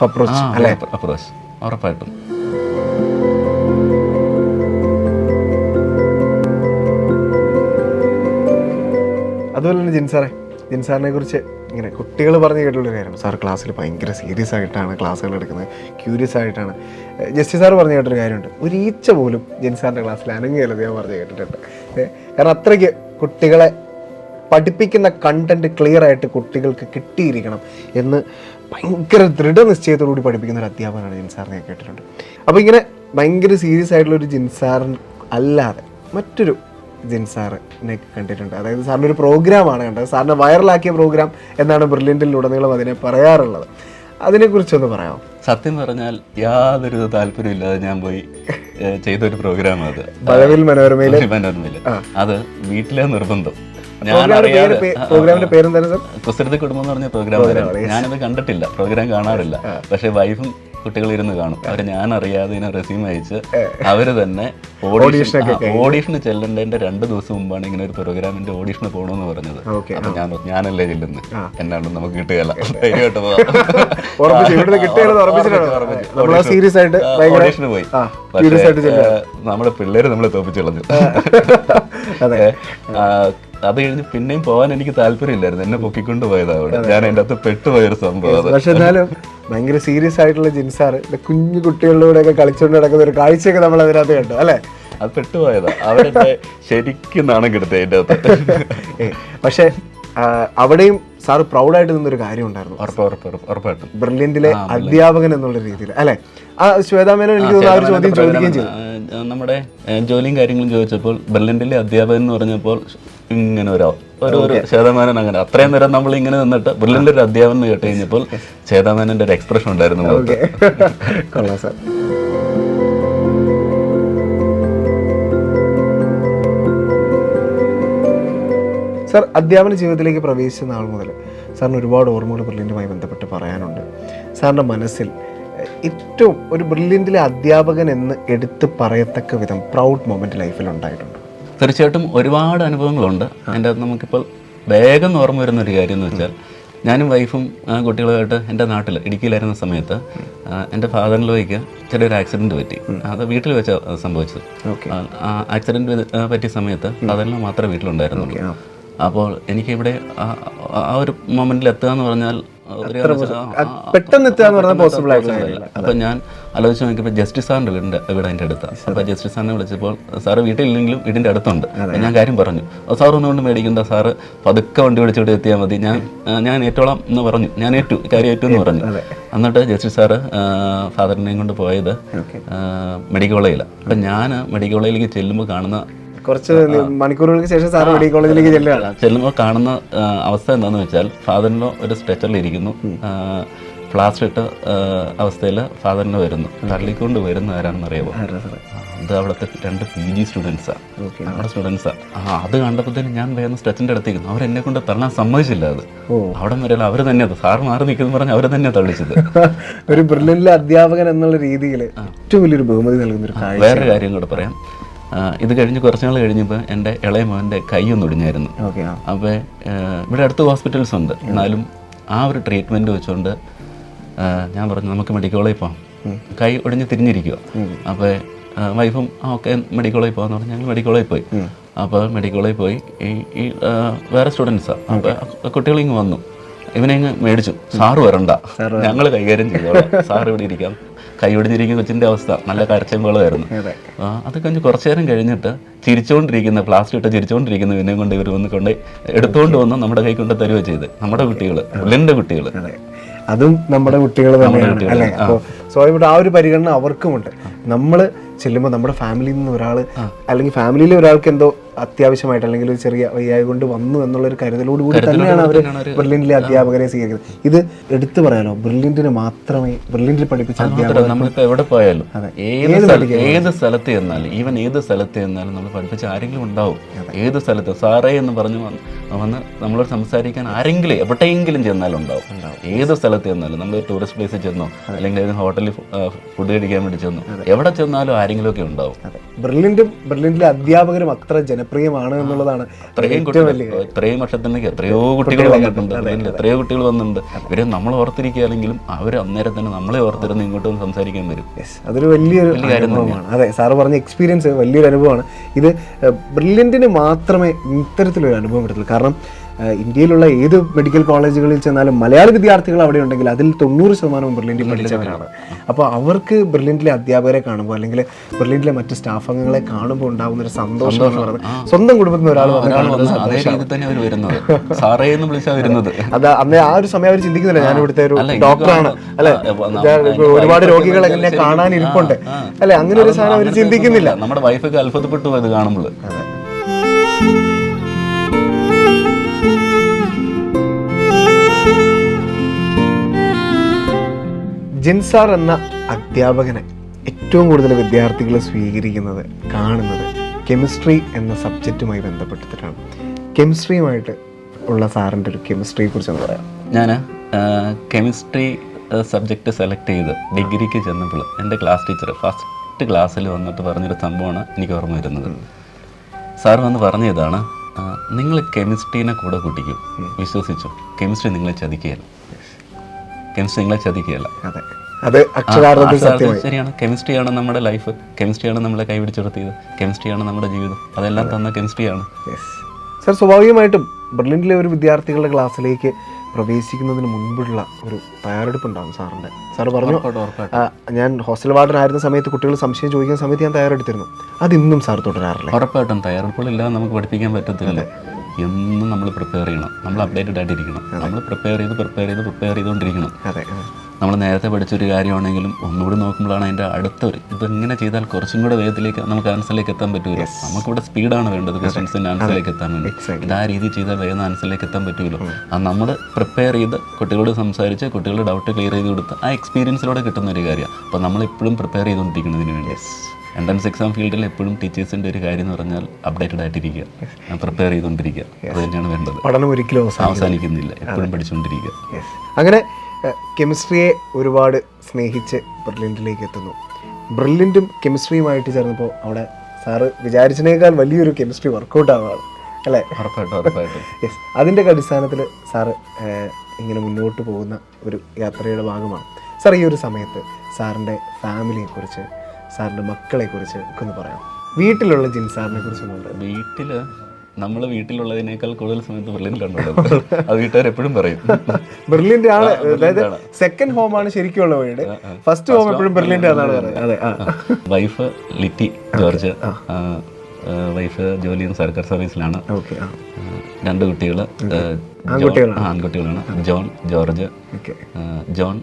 അപ്രോച്ച് ഉറപ്പായിട്ടും. അതുപോലെ തന്നെ ജിൻസാറിനെ കുറിച്ച് ഇങ്ങനെ കുട്ടികൾ പറഞ്ഞ് കേട്ടുള്ള കാര്യമാണ്. സാർ ക്ലാസ്സിൽ ഭയങ്കര സീരിയസ് ആയിട്ടാണ് ക്ലാസ്സുകൾ എടുക്കുന്നത്, ക്യൂരിയസ് ആയിട്ടാണ്. ജസ്റ്റിസ് സാർ പറഞ്ഞു കേട്ടൊരു കാര്യമുണ്ട്, ഒരു ഈച്ച പോലും ജിൻസാറിൻ്റെ ക്ലാസ്സിൽ അനങ്ങിയല്ലത് ഞാൻ പറഞ്ഞു കേട്ടിട്ടുണ്ട്. കാരണം അത്രയ്ക്ക് കുട്ടികളെ പഠിപ്പിക്കുന്ന കണ്ടന്റ് ക്ലിയർ ആയിട്ട് കുട്ടികൾക്ക് കിട്ടിയിരിക്കണം എന്ന് ഭയങ്കര ദൃഢനിശ്ചയത്തോടുകൂടി പഠിപ്പിക്കുന്ന ഒരു അധ്യാപകനാണ് ജിൻസാറിനെ കേട്ടിട്ടുണ്ട്. അപ്പോൾ ഇങ്ങനെ ഭയങ്കര സീരിയസ് ആയിട്ടുള്ളൊരു ജിൻസാർ അല്ലാതെ മറ്റൊരു ജിൻസാറിനെ കണ്ടിട്ടുണ്ട്. അതായത് സാറിൻ്റെ ഒരു പ്രോഗ്രാമാണ് കണ്ടത്, സാറിനെ വൈറലാക്കിയ പ്രോഗ്രാം എന്നാണ് ബ്രില്യൻറ്റിലുടനീളം അതിനെ പറയാറുള്ളത്. അതിനെക്കുറിച്ചൊന്ന് പറയാമോ? സത്യം പറഞ്ഞാൽ യാതൊരു താല്പര്യമില്ലാതെ ഞാൻ പോയി ചെയ്തൊരു പ്രോഗ്രാം അത് മനോരമയിൽ. അത് വീട്ടിലെ നിർബന്ധം. പ്രോഗ്രാമിന്റെ പേരെന്താണ് സാർ? കുസൃതി കുടുംബം എന്ന് പറഞ്ഞ പ്രോഗ്രാം. ഞാനത് കണ്ടിട്ടില്ല, പ്രോഗ്രാം കാണാറില്ല. പക്ഷെ വൈഫും കുട്ടികളിരുന്ന് കാണും. അവർ ഞാൻ അറിയാതെ ഇതിനെ റെസ്യൂം അയച്ച് അവർ തന്നെ ഓഡീഷന് ചെല്ലേണ്ടതിന്റെ 2 ദിവസം മുമ്പാണ് ഇങ്ങനെ ഒരു പ്രോഗ്രാമിന്റെ ഓഡീഷന് പോകണമെന്ന് പറഞ്ഞത്. അപ്പൊ ഞാനല്ലേ ചെല്ലുന്നത്, എന്നാണ് നമുക്ക് കിട്ടുകയല്ല, ഓഡീഷന് പോയി. നമ്മുടെ പിള്ളേര് നമ്മളെ തോപ്പിച്ചു കളഞ്ഞു. അത് കഴിഞ്ഞ് പിന്നെയും പോകാൻ എനിക്ക് താല്പര്യമില്ലായിരുന്നു, എന്നെ പൊക്കിക്കൊണ്ട് പോയതാ അവിടെ. ഞാൻ അതിൻ്റെ അകത്ത് പെട്ടുപോയൊരു സംഭവം. പക്ഷെ എന്നാലും ഭയങ്കര സീരിയസ് ആയിട്ടുള്ള ജിൻസാർ കുഞ്ഞു കുട്ടികളുടെ ഒക്കെ കളിച്ചുകൊണ്ട് നടക്കുന്ന ഒരു കാഴ്ചയൊക്കെ നമ്മൾ അതിനകത്ത് കണ്ടു അല്ലേ? അത് പെട്ടുപോയതാ, അവരുടെ ശരിക്കും നാണം കെടുത്തേ അതിൻ്റെ അകത്ത്. പക്ഷെ അവിടെയും സാറ് പ്രൗഡായിട്ട് നിന്നൊരു കാര്യം ഉണ്ടായിരുന്നു. ഉറപ്പായിട്ടും ബ്രില്യൻറ്റിലെ അധ്യാപകൻ എന്നുള്ള രീതിയിൽ അല്ലെ? ആ ശ്വേതാമേനോൻ എനിക്ക് തോന്നുന്നു ആ ഒരു ചോദ്യം ചോദിക്കുകയും ചെയ്തു. നമ്മുടെ ജോലിയും കാര്യങ്ങളും ചോദിച്ചപ്പോൾ ബ്രില്യൻറ്റിലെ അധ്യാപകൻ എന്ന് പറഞ്ഞപ്പോൾ ഇങ്ങനെ ഒരു ശതമാനം അങ്ങനെ അത്രയും നേരം നമ്മൾ ഇങ്ങനെ നിന്നിട്ട് ബ്രില്യൻ്റ് ഒരു അധ്യാപനം കേട്ട് കഴിഞ്ഞപ്പോൾ ചേതാമേനന്റെ ഒരു എക്സ്പ്രഷൻ ഉണ്ടായിരുന്നു. കൊള്ളാം സാർ. സാർ അധ്യാപന ജീവിതത്തിലേക്ക് പ്രവേശിച്ച നാൾ മുതൽ സാറിന് ഒരുപാട് ഓർമ്മകൾ ബ്രില്യൻറ്റുമായി ബന്ധപ്പെട്ട് പറയാനുണ്ട്. സാറിൻ്റെ മനസ്സിൽ ഏറ്റവും ഒരു ബ്രില്യൻറ്റിലെ അധ്യാപകൻ എന്ന് എടുത്ത് പറയത്തക്ക വിധം പ്രൗഡ് മൊമെൻറ്റ് ലൈഫിൽ ഉണ്ടായിട്ടുണ്ട്? തീർച്ചയായിട്ടും ഒരുപാട് അനുഭവങ്ങളുണ്ട്. എൻ്റെ നമുക്കിപ്പോൾ വേഗം ഓർമ്മ വരുന്നൊരു കാര്യം എന്ന് വെച്ചാൽ, ഞാനും വൈഫും കുട്ടികളുമായിട്ട് എൻ്റെ നാട്ടിൽ ഇടുക്കിയിലായിരുന്ന സമയത്ത് എൻ്റെ ഫാദറിലേക്ക് ചെറിയൊരു ആക്സിഡൻറ്റ് പറ്റി. അത് വീട്ടിൽ വെച്ചാണ് സംഭവിച്ചത്. ആക്സിഡൻറ്റ് പറ്റിയ സമയത്ത് ഫാദറിന് മാത്രമേ വീട്ടിലുണ്ടായിരുന്നുള്ളൂ. അപ്പോൾ എനിക്കിവിടെ ആ ഒരു മൊമെൻറ്റിൽ എത്തുക എന്ന് പറഞ്ഞാൽ പെട്ടെന്ന് എത്തുക എന്ന് പറഞ്ഞാൽ പോസിബിൾ ആയിട്ടില്ല. അപ്പം ഞാൻ ആലോചിച്ച് നോക്കിയപ്പോൾ ജസ്റ്റിസ് സാറിൻ്റെ വീട് എൻ്റെ അടുത്താണ്. അപ്പോൾ ജസ്റ്റിസ് സാറിനെ വിളിച്ചപ്പോൾ സാറ് വീട്ടിലില്ലെങ്കിലും വീടിൻ്റെ അടുത്തുണ്ട്. ഞാൻ കാര്യം പറഞ്ഞു, സാർ ഒന്നുകൊണ്ട് മേടിക്കണ്ട, സാറ് പതുക്കെ വണ്ടി വിളിച്ചിട്ട് എത്തിയാൽ മതി, ഞാൻ ഏറ്റോളാം എന്ന് പറഞ്ഞു. ഞാൻ കാര്യം ഏറ്റു എന്ന് പറഞ്ഞു. എന്നിട്ട് ജസ്റ്റിസ് സാറ് ഫാദറിനെയും കൊണ്ട് പോയത് മെഡിക്കൽ കോളേജിലാണ്. അപ്പം ഞാൻ മെഡിക്കൽ കോളേജിലേക്ക് ചെല്ലുമ്പോൾ കാണുന്ന കുറച്ച് മണിക്കൂറുകൾക്ക് ശേഷം സാർ മെഡിക്കൽ കോളേജിലേക്ക് ചെല്ലുമ്പോൾ കാണുന്ന അവസ്ഥ എന്താണെന്ന് വെച്ചാൽ, ഫാദറിനോ ഒരു സ്ട്രെച്ചറിൽ ഇരിക്കുന്നു, പ്ലാസ്റ്റർ ഇട്ട അവസ്ഥയിൽ ഫാദറിന് വരുന്നു. തള്ളിക്കൊണ്ട് വരുന്ന ആരാണെന്ന് അറിയാമോ? അത് അവിടുത്തെ 2 PG സ്റ്റുഡൻസാണ്, നമ്മുടെ സ്റ്റുഡൻസാണ്. അത് കണ്ടപ്പോഴത്തേനും ഞാൻ വേഗം സ്ട്രെച്ചിൻ്റെ അടുത്തേക്കുന്നു. അവരെന്നെ കൊണ്ട് തള്ളാൻ സമ്മതിച്ചില്ല. അത് അവിടെ വരെ അവർ തന്നെ സാർ മാറി നിൽക്കുന്നു പറഞ്ഞ് അവർ തന്നെ തള്ളിച്ചത്. ഒരു ബ്രില്യൻറ്റിലെ അധ്യാപകൻ എന്നുള്ള രീതിയിൽ ഏറ്റവും വലിയൊരു ബഹുമതി നൽകുന്നൊരു കാര്യം. വേറൊരു കാര്യം കൂടെ പറയാം. ഇത് കഴിഞ്ഞ് കുറച്ച് നാൾ കഴിഞ്ഞപ്പോൾ എൻ്റെ ഇളയ മോൻ്റെ കൈ ഒന്ന് ഒടിഞ്ഞായിരുന്നു. അപ്പോൾ ഇവിടെ അടുത്ത് ഹോസ്പിറ്റൽസ് ഉണ്ട്, എന്നാലും ആ ഒരു ട്രീറ്റ്മെൻറ്റ് വെച്ചുകൊണ്ട് ഞാൻ പറഞ്ഞു നമുക്ക് മെഡിക്കൽ കോളേജിൽ പോകാം. കൈ ഒടിഞ്ഞ് തിരിഞ്ഞിരിക്കുക. അപ്പോൾ വൈഫും ഓക്കെ മെഡിക്കൽ കോളേജിൽ പോകാമെന്ന് പറഞ്ഞ് ഞങ്ങൾ മെഡിക്കൽ കോളേജിൽ പോയി. അപ്പോൾ മെഡിക്കൽ കോളേജിൽ പോയി ഈ വേറെ സ്റ്റുഡൻസാണ്. അപ്പോൾ കുട്ടികളിങ്ങ് വന്നു, ഇവനെ ഇങ്ങ് മേടിച്ചു. സാറ് വരണ്ട, ഞങ്ങൾ കൈകാര്യം ചെയ്തോളാം, സാർ ഇവിടെ ഇരിക്കാം. കൈ ഒടിഞ്ഞിരിക്കുന്ന കൊച്ചിൻ്റെ അവസ്ഥ നല്ല കരച്ചമ്പളമായിരുന്നു. അത് കഴിഞ്ഞ് കുറച്ചു നേരം കഴിഞ്ഞിട്ട് ചിരിച്ചുകൊണ്ടിരിക്കുന്ന പ്ലാസ്റ്റിക് ഇട്ട് ചിരിച്ചുകൊണ്ടിരിക്കുന്ന ഇവനെ കൊണ്ട് ഇവർ കൊണ്ട് എടുത്തുകൊണ്ട് വന്ന് നമ്മുടെ കൈ കൊണ്ട് തരുക ചെയ്ത്. നമ്മുടെ കുട്ടികൾ, ബ്രില്യൻ്റെ കുട്ടികൾ, അതും നമ്മുടെ കുട്ടികൾ തന്നെയാണ് അല്ലേ? അപ്പോൾ സ്വാഭാവികമായിട്ട് ആ ഒരു പരിഗണന അവർക്കുമുണ്ട്. നമ്മൾ ചെല്ലുമ്പോൾ നമ്മുടെ ഫാമിലിയിൽ നിന്ന് ഒരാൾ അല്ലെങ്കിൽ ഫാമിലിയിലെ ഒരാൾക്ക് എന്തോ അത്യാവശ്യമായിട്ട് അല്ലെങ്കിൽ ഒരു ചെറിയ വയ്യായ കൊണ്ട് വന്നു എന്നുള്ളൊരു കരുതലോടുകൂടി തന്നെയാണ് അവർ ബ്രില്യൻറ്റിലെ അധ്യാപകരെ സ്വീകരിക്കുന്നത്. ഇത് എടുത്തു പറയാലോ, ബ്രില്യൻറ്റിന് മാത്രമേ ബ്രില്യൻറ്റിൽ പഠിപ്പിച്ച അധ്യാപകർ നമ്മളിപ്പോൾ എവിടെ പോയാലും ഏത് സ്ഥലത്ത് ചെന്നാലും ഈവൻ ഏത് സ്ഥലത്ത് ചെന്നാലും നമ്മൾ പഠിപ്പിച്ച ആരെങ്കിലും ഉണ്ടാവും. ഏത് സ്ഥലത്ത് സാറേ എന്ന് പറഞ്ഞു വന്ന് നമ്മളോട് സംസാരിക്കാൻ ആരെങ്കിലും എവിടെയെങ്കിലും ചെന്നാലും ഉണ്ടാവും. ഏത് സ്ഥലത്ത് ചെന്നാലും നമ്മൾ ടൂറിസ്റ്റ് പ്ലേസിൽ ചെന്നോ അല്ലെങ്കിൽ ഏതെങ്കിലും ഹോട്ടലിൽ ഫുഡ് കഴിക്കാൻ വേണ്ടി ചെന്നോ എവിടെ ചെന്നാലും ആരെങ്കിലും ഒക്കെ ഉണ്ടാവും. ബ്രില്യൻറ്റിലെ അധ്യാപകരും അത്ര ജനപ്രിയമാണ് എന്നുള്ളതാണ് ഇത്രയും വർഷത്തിനൊക്കെ എത്രയോ കുട്ടികൾ വന്നിട്ടുണ്ട്. എത്രയോ കുട്ടികൾ വന്നിട്ടുണ്ട്. ഇവരെ നമ്മൾ ഓർത്തിരിക്കുകയാണെങ്കിലും അവർ അന്നേരം തന്നെ നമ്മളെ ഓർത്തിരുന്ന് ഇങ്ങോട്ട് വന്ന് സംസാരിക്കാൻ വരും. അതൊരു വലിയൊരു അനുഭവമാണ്. അതെ, സാറ് പറഞ്ഞ എക്സ്പീരിയൻസ് വലിയൊരു അനുഭവമാണ്. ഇത് ബ്രില്യൻറ്റിന് മാത്രമേ ഇത്തരത്തിലൊരു അനുഭവം കിട്ടത്തുള്ളൂ. കാരണം ഇന്ത്യയിലുള്ള ഏത് മെഡിക്കൽ കോളേജുകളിൽ ചെന്നാലും മലയാളി വിദ്യാർത്ഥികൾ അവിടെ ഉണ്ടെങ്കിൽ അതിൽ 90% ബ്രില്യൻറ്റിൽ പഠിച്ചവരാണ്. അപ്പോൾ അവർക്ക് ബ്രില്യൻറ്റിലെ അധ്യാപകരെ കാണുമ്പോൾ അല്ലെങ്കിൽ ബ്രില്യൻറ്റിലെ മറ്റ് സ്റ്റാഫ് അംഗങ്ങളെ കാണുമ്പോൾ ഉണ്ടാകുന്ന ഒരു സന്തോഷം എന്ന് പറയുന്നത് സ്വന്തം കുടുംബത്തിൽ ഒരാൾ അത് അന്നേ ആ ഒരു സമയം അവർ ചിന്തിക്കുന്നില്ല, ഞാൻ ഇവിടുത്തെ ഒരു ഡോക്ടറാണ് അല്ലെ, ഒരുപാട് രോഗികൾ എന്നെ കാണാൻ ഇരിപ്പുണ്ട് അല്ലെ, അങ്ങനെ ഒരു സാധനം അവർ ചിന്തിക്കുന്നില്ല. നമ്മുടെ വൈഫൊക്കെ അത്ഭുതപ്പെട്ടു അത് കാണുമ്പോൾ. ജിൻസാർ എന്ന അധ്യാപകനെ ഏറ്റവും കൂടുതൽ വിദ്യാർത്ഥികൾ സ്വീകരിക്കുന്നത് കാണുന്നത് കെമിസ്ട്രി എന്ന സബ്ജക്റ്റുമായി ബന്ധപ്പെട്ടിട്ടാണ്. കെമിസ്ട്രിയുമായിട്ട് ഉള്ള സാറിൻ്റെ ഒരു കെമിസ്ട്രിയെ കുറിച്ചൊന്ന് പറയാം. ഞാൻ കെമിസ്ട്രി സബ്ജക്റ്റ് സെലക്ട് ചെയ്ത് ഡിഗ്രിക്ക് ചെന്നപ്പോൾ എൻ്റെ ക്ലാസ് ടീച്ചർ ഫസ്റ്റ് ക്ലാസ്സിൽ വന്നിട്ട് പറഞ്ഞൊരു സംഭവമാണ് എനിക്ക് ഓർമ്മ വരുന്നത്. സാർ വന്ന് പറഞ്ഞതാണ്, നിങ്ങൾ കെമിസ്ട്രീനെ കൂടെ കൂട്ടിക്കും, വിശ്വസിച്ചു, കെമിസ്ട്രി നിങ്ങളെ ചതിക്കുകയല്ല. കെമിസ്ട്രി നിങ്ങളെ ചതിക്കുകയല്ല. അത് ശരിയാണ്. കെമിസ്ട്രിയാണ് നമ്മുടെ ലൈഫ്, കെമിസ്ട്രിയാണ് നമ്മളെ കൈപിടിച്ചുയർത്തിയത്, കെമിസ്ട്രിയാണ് നമ്മുടെ ജീവിതം, അതെല്ലാം തന്ന കെമിസ്ട്രിയാണ്. സാർ, സ്വാഭാവികമായിട്ടും ബ്രില്യൻറ്റിലെ ഒരു വിദ്യാർത്ഥികളുടെ ക്ലാസ്സിലേക്ക് പ്രവേശിക്കുന്നതിന് മുൻപുള്ള ഒരു തയ്യാറെടുപ്പ് ഉണ്ടാകും സാറിൻ്റെ. സാർ പറഞ്ഞു, ഞാൻ ഹോസ്റ്റൽ വാർഡൻ ആയിരുന്ന സമയത്ത് കുട്ടികൾ സംശയം ചോദിക്കുന്ന സമയത്ത് ഞാൻ തയ്യാറെടുത്തിരുന്നു. അതിന്നും സാർ തുടരാറില്ല? ഉറപ്പായിട്ടും തയ്യാറെടുപ്പുകളില്ലാതെ നമുക്ക് പഠിപ്പിക്കാൻ പറ്റത്തില്ല. എന്നും നമ്മൾ പ്രിപ്പയർ ചെയ്യണം, നമ്മൾ അപ്ഡേറ്റഡ് ആയിട്ടിരിക്കണം. നമ്മൾ പ്രിപ്പയർ ചെയ്തുകൊണ്ടിരിക്കണം. നമ്മൾ നേരത്തെ പഠിച്ചൊരു കാര്യമാണെങ്കിലും ഒന്നുകൂടി നോക്കുമ്പോഴാണ് അതിൻ്റെ അടുത്തൊരു ഇതെങ്ങനെ ചെയ്താൽ കുറച്ചും കൂടെ വേഗത്തിലേക്ക് നമുക്ക് ആൻസറിലേക്ക് എത്താൻ പറ്റുമല്ലോ. നമുക്കിവിടെ സ്പീഡാണ് വേണ്ടത് ക്വസ്റ്റ്യൻസിൻ്റെ ആൻസറിലേക്ക് എത്താൻ വേണ്ടി. ഇത് ആ രീതി ചെയ്താൽ വേഗം ആൻസറിലേക്ക് എത്താൻ പറ്റുമല്ലോ. അത് നമ്മൾ പ്രിപ്പയർ ചെയ്ത് കുട്ടികളോട് സംസാരിച്ച് കുട്ടികളുടെ ഡൗട്ട് ക്ലിയർ ചെയ്ത് കൊടുത്ത് ആ എക്സ്പീരിയൻസിലൂടെ കിട്ടുന്ന ഒരു കാര്യമാണ്. അപ്പോൾ നമ്മളെപ്പോഴും പ്രിപ്പയർ ചെയ്തുകൊണ്ടിരിക്കുന്നതിന് വേണ്ടി എൻട്രൻസ് എക്സാം ഫീൽഡിൽ എപ്പോഴും ടീച്ചേഴ്സിൻ്റെ ഒരു കാര്യം എന്ന് പറഞ്ഞാൽ അപ്ഡേറ്റഡ് ആയിട്ടിരിക്കുക, പ്രിപ്പയർ ചെയ്തുകൊണ്ടിരിക്കുക. അത് തന്നെയാണ് വേണ്ടത്. പഠനം ഒരിക്കലും അവസാനിക്കുന്നില്ല, എപ്പോഴും പഠിച്ചുകൊണ്ടിരിക്കുക. അങ്ങനെ കെമിസ്ട്രിയെ ഒരുപാട് സ്നേഹിച്ച് ബ്രില്യൻറ്റിലേക്ക് എത്തുന്നു. ബ്രില്യൻറ്റും കെമിസ്ട്രിയുമായിട്ട് ചേർന്നപ്പോൾ അവിടെ സാറ് വിചാരിച്ചതിനേക്കാൾ വലിയൊരു കെമിസ്ട്രി വർക്കൗട്ട് ആവുകയാണ് അല്ലേ? യെസ്. അതിൻ്റെ അടിസ്ഥാനത്തിൽ സാറ് ഇങ്ങനെ മുന്നോട്ട് പോകുന്ന ഒരു യാത്രയുടെ ഭാഗമാണ്. സാർ, ഈ ഒരു സമയത്ത് സാറിൻ്റെ ഫാമിലിയെക്കുറിച്ച്, സാറിൻ്റെ മക്കളെക്കുറിച്ച് ഒക്കെ ഒന്ന് പറയാം. വീട്ടിലുള്ള ജിൻസാറിനെ കുറിച്ചൊന്നുണ്ട്. നമ്മൾ വീട്ടിലുള്ളതിനേക്കാൾ കൂടുതൽ സമയത്ത് ബ്രില്യൻ്റ് കണ്ടുള്ളത് അത് വീട്ടുകാർ എപ്പോഴും പറയും. ബ്രില്യൻ്റ് ആണ്, അതായത് സെക്കൻഡ് ഹോമാണ് ശരിക്കുള്ള വീട്, ഫസ്റ്റ് ഹോം എപ്പോഴും ബ്രില്യൻ്റ് ആണെന്നാണ് പറയുന്നത്. വൈഫ് ലിറ്റി ജോർജ്, വൈഫ് ജോലി ചെയ്യുന്ന സർക്കാർ സർവീസിലാണ്. 2 കുട്ടികൾ ആൺകുട്ടികളാണ്. ജോർജ് ജോൺ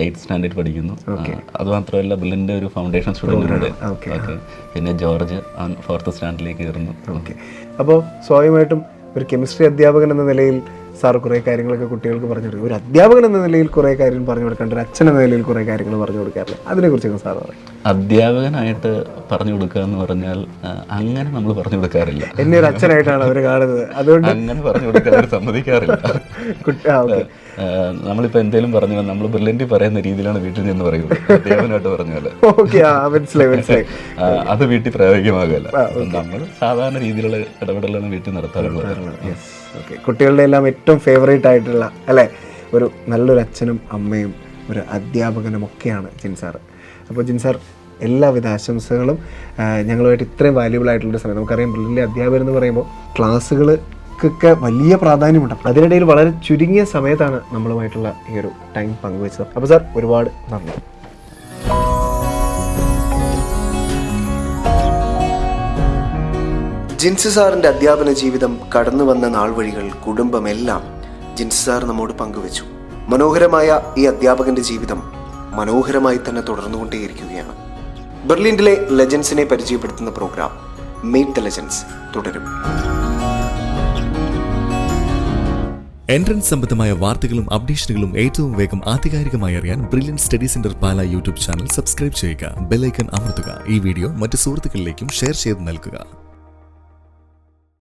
8th സ്റ്റാൻഡേർഡ് പഠിക്കുന്നു. അതുമാത്രമല്ല ബ്രില്യൻ്റെ ഒരു ഫൗണ്ടേഷൻ സ്റ്റുഡൻറ്. പിന്നെ ജോർജ് 4th സ്റ്റാൻഡേർഡിലേക്ക് കയറുന്നു. അപ്പോൾ സ്വാഭാവികമായിട്ടും ഒരു കെമിസ്ട്രി അധ്യാപകൻ എന്ന നിലയിൽ സാർ കുറേ കാര്യങ്ങളൊക്കെ കുട്ടികൾക്ക് പറഞ്ഞു കൊടുക്കും. ഒരു അധ്യാപകൻ എന്ന നിലയിൽ കുറേ കാര്യങ്ങൾ പറഞ്ഞു കൊടുക്കാണ്ട്, ഒരു അച്ഛൻ എന്ന നിലയിൽ കുറേ കാര്യങ്ങൾ പറഞ്ഞു കൊടുക്കാറില്ല. അതിനെക്കുറിച്ചൊക്കെ സാർ പറയും. അധ്യാപകനായിട്ട് പറഞ്ഞു കൊടുക്കുക എന്ന് പറഞ്ഞാൽ അങ്ങനെ നമ്മൾ പറഞ്ഞു കൊടുക്കാറില്ല. എന്നെ ഒരു അച്ഛനായിട്ടാണ് അവർ കാണുന്നത്, അതുകൊണ്ട് അങ്ങനെ പറഞ്ഞു കൊടുക്കാൻ അവർ സമ്മതിക്കാറില്ല. നമ്മളിപ്പോൾ എന്തെങ്കിലും പറഞ്ഞു നമ്മൾ ബ്രില്യൻ്റ് പറയുന്ന രീതിയിലാണ് വീട്ടിൽ നിന്ന് പറയുന്നത്. അധ്യാപകനായിട്ട് പറഞ്ഞാൽ മനസ്സിലായി അത് വീട്ടിൽ പ്രായോഗികമാകില്ല. നമ്മൾ സാധാരണ രീതിയിലുള്ള ഇടപെടലാണ് വീട്ടിൽ നടത്താറുള്ളത്. കുട്ടികളുടെ എല്ലാം ഏറ്റവും ഫേവറേറ്റ് ആയിട്ടുള്ള അല്ലേ ഒരു നല്ലൊരു അച്ഛനും അമ്മയും ഒരു അധ്യാപകനും ഒക്കെയാണ് ജിൻസാർ. അപ്പോൾ ജിൻസാർ, എല്ലാവിധ ആശംസകളും. ഞങ്ങളുമായിട്ട് ഇത്രയും വാല്യുബിൾ ആയിട്ടുള്ളൊരു സമയം, നമുക്കറിയാം ബ്രില്യൻ്റ് അധ്യാപകർ എന്ന് പറയുമ്പോൾ ക്ലാസ്സുകൾക്കൊക്കെ വലിയ പ്രാധാന്യമുണ്ട്. അതിനിടയിൽ വളരെ ചുരുങ്ങിയ സമയത്താണ് നമ്മളുമായിട്ടുള്ള ഈ ഒരു ടൈം പങ്കുവച്ചത്. അപ്പോൾ സാർ, ഒരുപാട് നന്ദി. ജിൻസ് സാറിൻ്റെ അധ്യാപന ജീവിതം, കടന്നു വന്ന നാൾ വഴികൾ, കുടുംബമെല്ലാം ജിൻസ് സാർ നമ്മോട് പങ്കുവച്ചു. മനോഹരമായ ഈ അധ്യാപകന്റെ ജീവിതം മനോഹരമായി തന്നെ തുടർന്നുകൊണ്ടേയിരിക്കുകയാണ്. ബെർലിനിലെ ലെജൻസിനെ പരിചയപ്പെടുത്തുന്ന പ്രോഗ്രാം മീറ്റ് ദ ലെജൻസ് തുടരും. എൻട്രൻസ് സംബന്ധമായ വാർത്തകളും അപ്ഡേഷനുകളും ഏറ്റവും വേഗം ആധികാരികമായി അറിയാൻ ബ്രില്യൻ സ്റ്റഡി സെന്റർ പാല യൂട്യൂബ് ചാനൽ സബ്സ്ക്രൈബ് ചെയ്യുക. ബെൽ ഐക്കൺ അമർത്തുക. ഈ വീഡിയോ മറ്റ് സുഹൃത്തുക്കളിലേക്കും ഷെയർ ചെയ്ത് നൽകുക.